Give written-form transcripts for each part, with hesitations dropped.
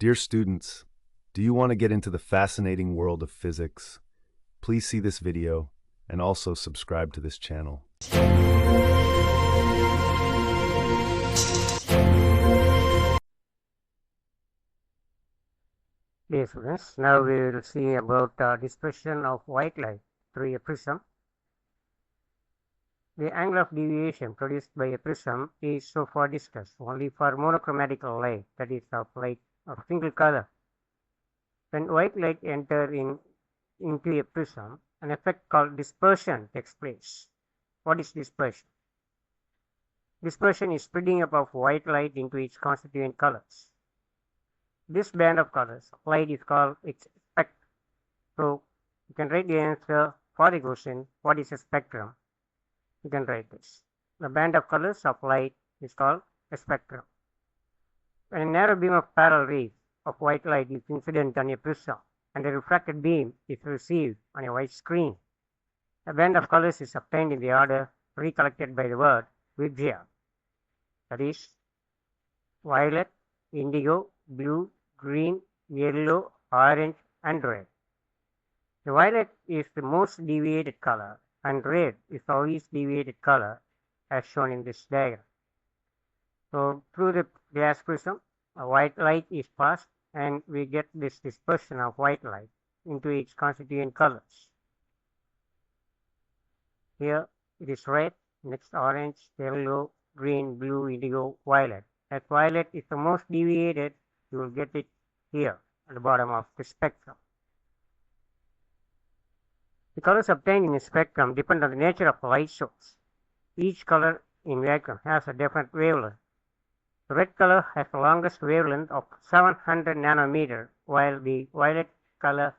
Dear students, do you want to get into the fascinating world of physics? Please see this video and also subscribe to this channel. Dear students, now we will see about dispersion of white light through a prism. The angle of deviation produced by a prism is so far discussed only for monochromatic light, that is of light of single color. When white light enters into a prism, an effect called dispersion takes place. What is dispersion? Dispersion is spreading up of white light into its constituent colors. This band of colors of light is called its spectrum. So you can write the answer for the question, what is a spectrum? You can write this. The band of colors of light is called a spectrum. When a narrow beam of parallel rays of white light is incident on a prism and a refracted beam is received on a white screen, a band of colors is obtained in the order recollected by the word vibgea. That is violet, indigo, blue, green, yellow, orange, and red. The violet is the most deviated color, and red is the least deviated color, as shown in this diagram. So through the glass prism, a white light is passed, and we get this dispersion of white light into its constituent colors. Here it is red, next orange, yellow, green, blue, indigo, violet. As violet is the most deviated, you will get it here at the bottom of the spectrum. The colors obtained in a spectrum depend on the nature of the light source. Each color in vacuum has a different wavelength. The red color has the longest wavelength of 700 nanometer, while the violet color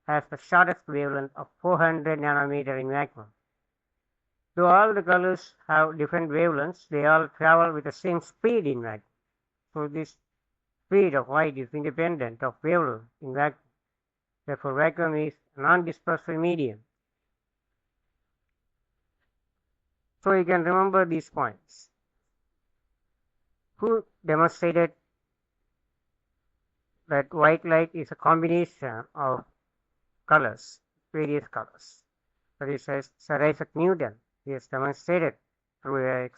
has the shortest wavelength of 400 nanometer in vacuum. Though all the colors have different wavelengths, they all travel with the same speed in vacuum. So this speed of light is independent of wavelength in vacuum. Therefore, vacuum is a non-dispersive medium. So you can remember these points. Who demonstrated that white light is a combination of colors, various colors? That is Sir Isaac Newton. He has demonstrated through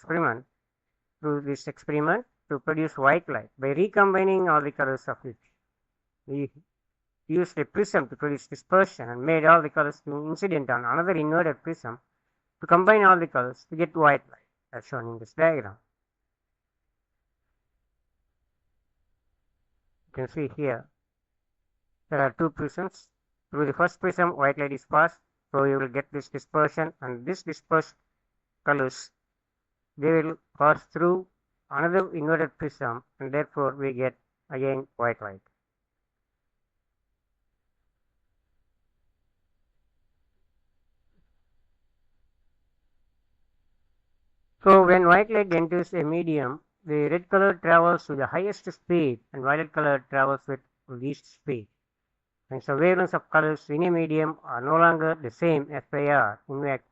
this experiment to produce white light by recombining all the colors of it. He used a prism to produce dispersion and made all the colors to incident on another inverted prism to combine all the colors to get white light, as shown in this diagram. You can see here there are two prisms. Through the first prism, white light is passed, so you will get this dispersion, and this dispersed colors, they will pass through another inverted prism, and therefore we get again white light. So when white light enters a medium, the red color travels with the highest speed and violet color travels with least speed. Hence the wavelengths of colors in a medium are no longer the same as they are in vacuum.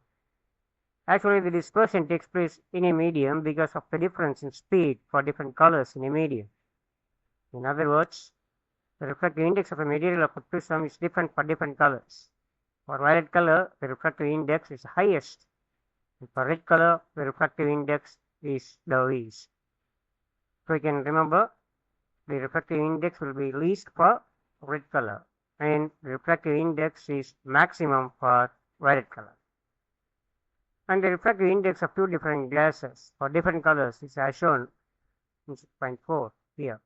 Actually, the dispersion takes place in a medium because of the difference in speed for different colors in a medium. In other words, the refractive index of a material of a prism is different for different colors. For violet color, the refractive index is highest. And for red color, the refractive index is the least. So you can remember the refractive index will be least for red color, and the refractive index is maximum for violet color. And the refractive index of two different glasses for different colors is as shown in 6.4 here.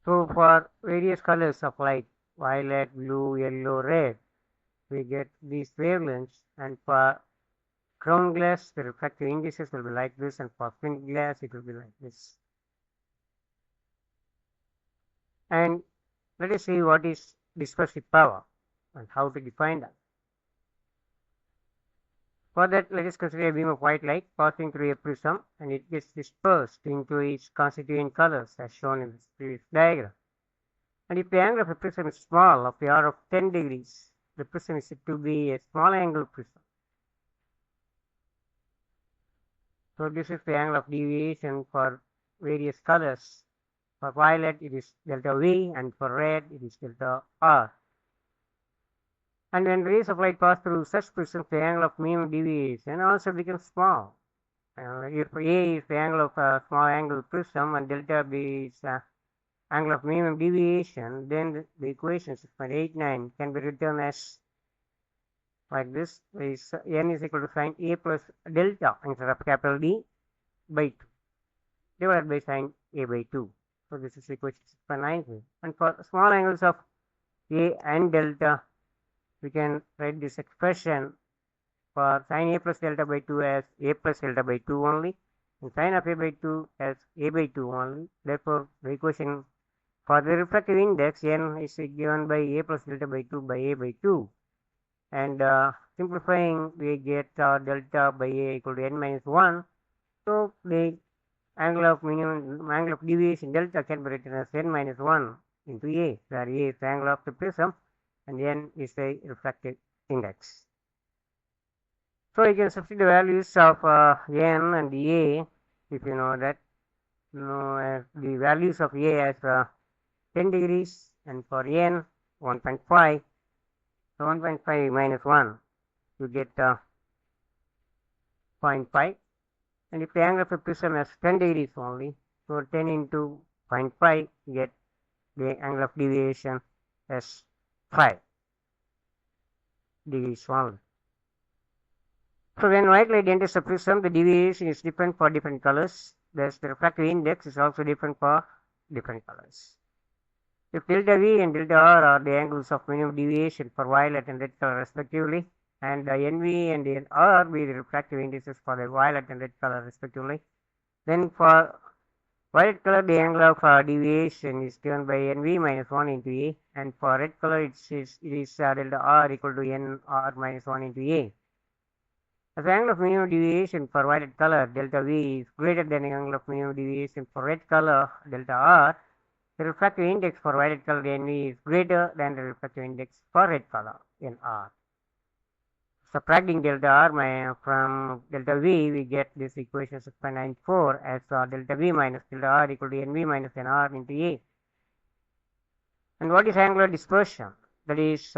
So for various colors of light, violet, blue, yellow, red, we get these wavelengths, and for crown glass, the refractive indices will be like this, and for flint glass, it will be like this. And let us see what is dispersive power and how to define that. For that, let us consider a beam of white light passing through a prism, and it gets dispersed into its constituent colors as shown in this previous diagram. And if the angle of a prism is small, of the order of 10 degrees, the prism is said to be a small angle prism. So this is the angle of deviation for various colors. For violet it is delta V, and for red it is delta R. And when rays of light pass through such prisms, the angle of minimum deviation also becomes small. If A is the angle of a small angle prism and delta B is angle of minimum deviation, then the equation 6.89 can be written as like this: is n is equal to sin A plus delta instead of capital D by 2 divided by sin A by 2. So this is equation 6.93. And for small angles of A and delta, we can write this expression for sin A plus delta by 2 as A plus delta by 2 only, and sin of A by 2 as A by 2 only. Therefore, the equation for the refractive index n is given by A plus delta by 2 by A by 2. And simplifying, we get delta by A equal to n minus 1. So the angle of deviation delta can be written as n minus 1 into A, where A is the angle of the prism and n is the refractive index. So you can substitute the values of n and A, if you know that. The values of A as 10 degrees, and for n 1.5. So 1.5 minus 1, you get 0.5. And if the angle of the prism has 10 degrees only, so 10 into 0.5, you get the angle of deviation as 5 degrees only. So when white light enters the prism, the deviation is different for different colors. Thus, the refractive index is also different for different colors. If delta V and delta R are the angles of minimum deviation for violet and red color respectively, and NV and R be the refractive indices for the violet and red color respectively, then for violet color the angle of deviation is given by NV minus 1 into A, and for red color it is delta R equal to NR minus 1 into A. As the angle of minimum deviation for violet color delta V is greater than the angle of minimum deviation for red color delta R, the refractive index for violet color NV is greater than the refractive index for red color NR. Subtracting delta R from delta V, we get this equation 6.94 as delta V minus delta R equal to NV minus NR into A. And what is angular dispersion? That is,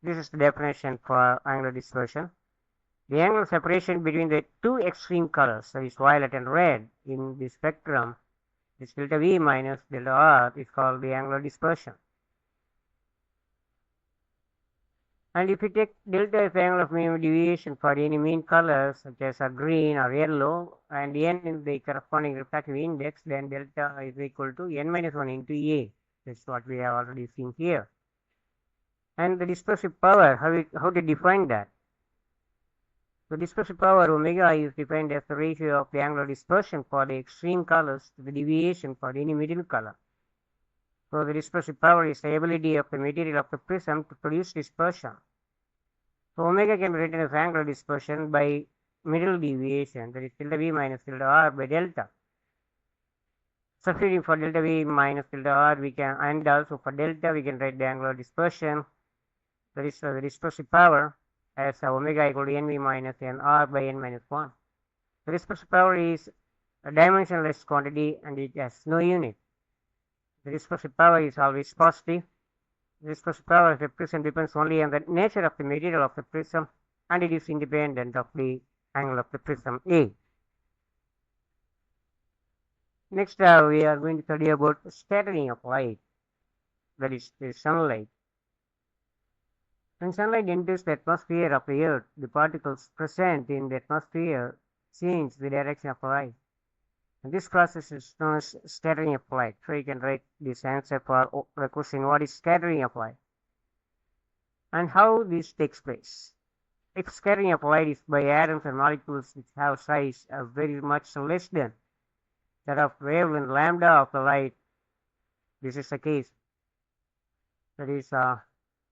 this is the definition for angular dispersion. The angle separation between the two extreme colors, that is violet and red, in the spectrum, this delta V minus delta R is called the angular dispersion. And if we take delta as the angle of minimum deviation for any mean colors such as green or yellow, and n in the corresponding refractive index, then delta is equal to n minus 1 into A. That's what we have already seen here. And the dispersive power, how to define that? The dispersive power omega is defined as the ratio of the angular dispersion for the extreme colors to the deviation for any middle color. So the dispersive power is the ability of the material of the prism to produce dispersion. So omega can be written as angular dispersion by middle deviation, that is delta V minus delta R by delta. Substituting for delta V minus delta R, we can, and also for delta, we can write the angular dispersion, that is the dispersive power, as omega equal to NV minus NR by n minus 1. The dispersive power is a dimensionless quantity and it has no unit. The dispersive power is always positive. The dispersive power of the prism depends only on the nature of the material of the prism, and it is independent of the angle of the prism A. Next, we are going to study about scattering of light, that is the sunlight. When sunlight enters the atmosphere of the Earth, the particles present in the atmosphere change the direction of light. And this process is known as scattering of light. So you can write this answer for the question, what is scattering of light? And how this takes place. If scattering of light is by atoms and molecules which have size very much less than that of wavelength lambda of the light, this is the case. That is A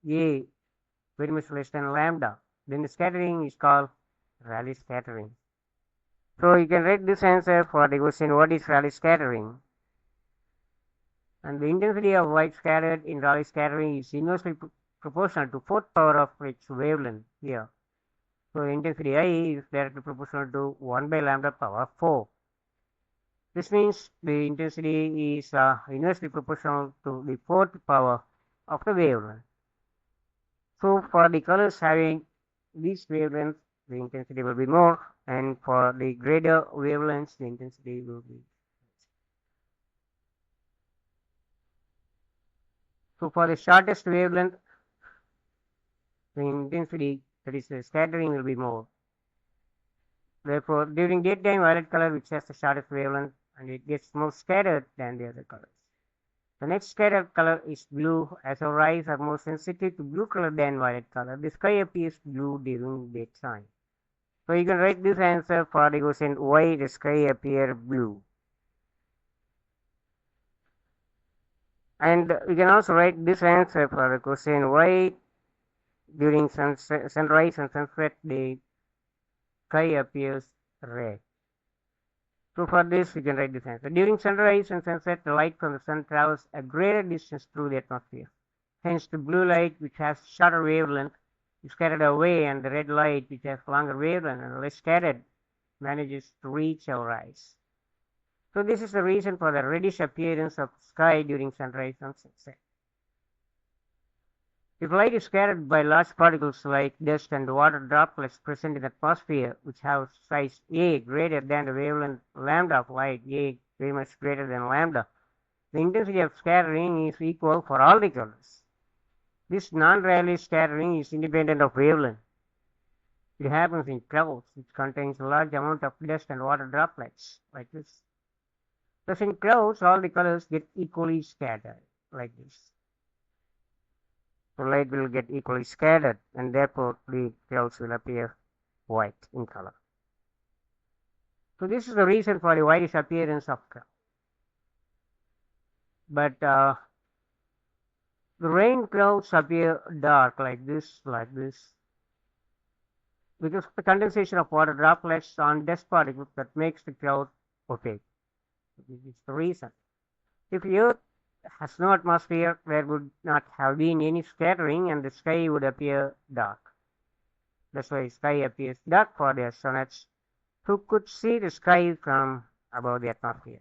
very much less than lambda. Then the scattering is called Rayleigh scattering. So you can write this answer for the question, what is Rayleigh scattering? And the intensity of light scattered in Rayleigh scattering is inversely proportional to fourth power of its wavelength here. So intensity I is directly proportional to 1 by lambda power 4. This means the intensity is inversely proportional to the fourth power of the wavelength. So for the colors having these wavelengths, the intensity will be more, and for the greater wavelengths, the intensity will be. So for the shortest wavelength, the intensity, that is the scattering, will be more. Therefore, during daytime, violet color, which has the shortest wavelength, and it gets more scattered than the other colors. The next scattered color is blue, as our eyes are more sensitive to blue color than violet color. The sky appears blue during daytime. So you can write this answer for the question why the sky appear blue. And we can also write this answer for the question why during sunrise and sunset the sky appears red. So for this we can write this answer. During sunrise and sunset, the light from the sun travels a greater distance through the atmosphere. Hence the blue light, which has shorter wavelength, is scattered away, and the red light, which has longer wavelength and less scattered, manages to reach our eyes. So this is the reason for the reddish appearance of sky during sunrise and sunset. If light is scattered by large particles like dust and water droplets present in the atmosphere, which have size A greater than the wavelength lambda of light, A very much greater than lambda, the intensity of scattering is equal for all the colors. This non-Rayleigh scattering is independent of wavelength. It happens in clouds, which contains a large amount of dust and water droplets, like this. Thus in clouds, all the colors get equally scattered, like this. So light will get equally scattered, and therefore the clouds will appear white in color. So this is the reason for the whitish appearance of cloud. But the rain clouds appear dark like this, because of the condensation of water droplets on dust particles that makes the cloud opaque. This is the reason. If the Earth has no atmosphere, there would not have been any scattering, and the sky would appear dark. That's why sky appears dark for the astronauts who could see the sky from above the atmosphere.